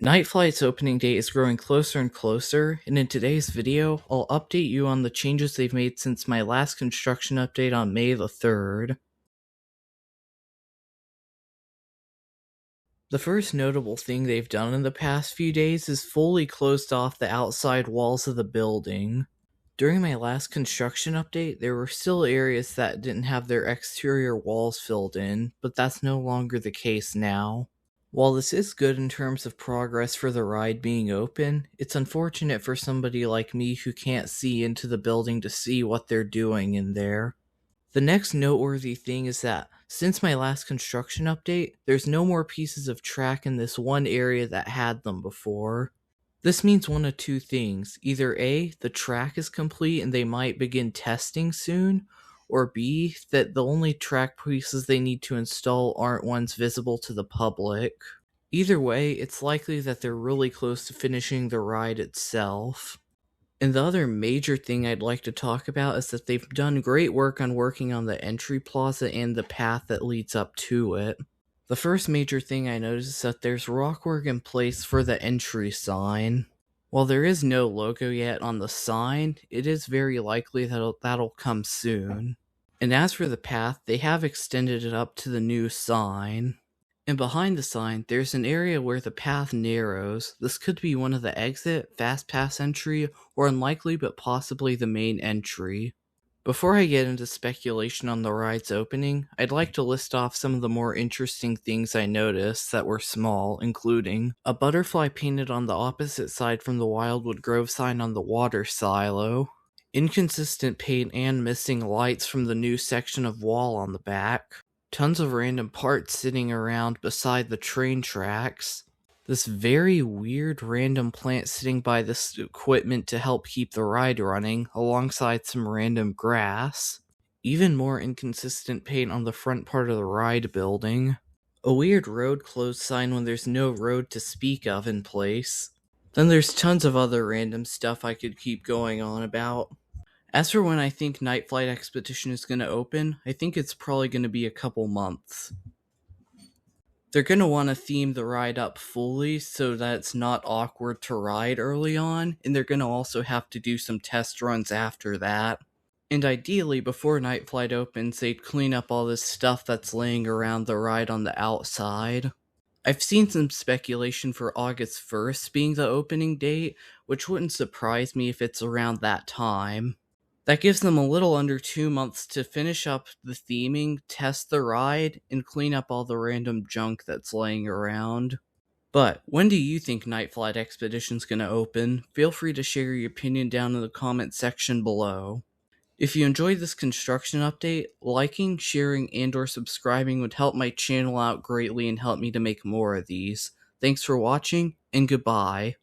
Nightflight's opening date is growing closer and closer, and in today's video, I'll update you on the changes they've made since my last construction update on May the 3rd. The first notable thing they've done in the past few days is fully closed off the outside walls of the building. During my last construction update, there were still areas that didn't have their exterior walls filled in, but that's no longer the case now. While this is good in terms of progress for the ride being open, it's unfortunate for somebody like me who can't see into the building to see what they're doing in there. The next noteworthy thing is that, since my last construction update, there's no more pieces of track in this one area that had them before. This means one of two things. Either A, the track is complete and they might begin testing soon, or B, that the only track pieces they need to install aren't ones visible to the public. Either way, it's likely that they're really close to finishing the ride itself. And the other major thing I'd like to talk about is that they've done great work on working on the entry plaza and the path that leads up to it. The first major thing I noticed is that there's rockwork in place for the entry sign. While there is no logo yet on the sign, it is very likely that that'll come soon. And as for the path, they have extended it up to the new sign. And behind the sign, there's an area where the path narrows. This could be one of the exit, fast pass entry, or unlikely but possibly the main entry. Before I get into speculation on the ride's opening, I'd like to list off some of the more interesting things I noticed that were small, including a butterfly painted on the opposite side from the Wildwood Grove sign on the water silo, inconsistent paint and missing lights from the new section of wall on the back, tons of random parts sitting around beside the train tracks, this very weird random plant sitting by this equipment to help keep the ride running, alongside some random grass, even more inconsistent paint on the front part of the ride building, a weird road closed sign when there's no road to speak of in place. Then there's tons of other random stuff I could keep going on about. As for when I think Nightflight Expedition is going to open, I think it's probably going to be a couple months. They're going to want to theme the ride up fully so that it's not awkward to ride early on, and they're going to also have to do some test runs after that. And ideally, before Nightflight opens, they'd clean up all this stuff that's laying around the ride on the outside. I've seen some speculation for August 1st being the opening date, which wouldn't surprise me if it's around that time. That gives them a little under 2 months to finish up the theming, test the ride, and clean up all the random junk that's laying around. But when do you think Nightflight Expedition's gonna open? Feel free to share your opinion down in the comment section below. If you enjoyed this construction update, liking, sharing, and/or subscribing would help my channel out greatly and help me to make more of these. Thanks for watching, and goodbye.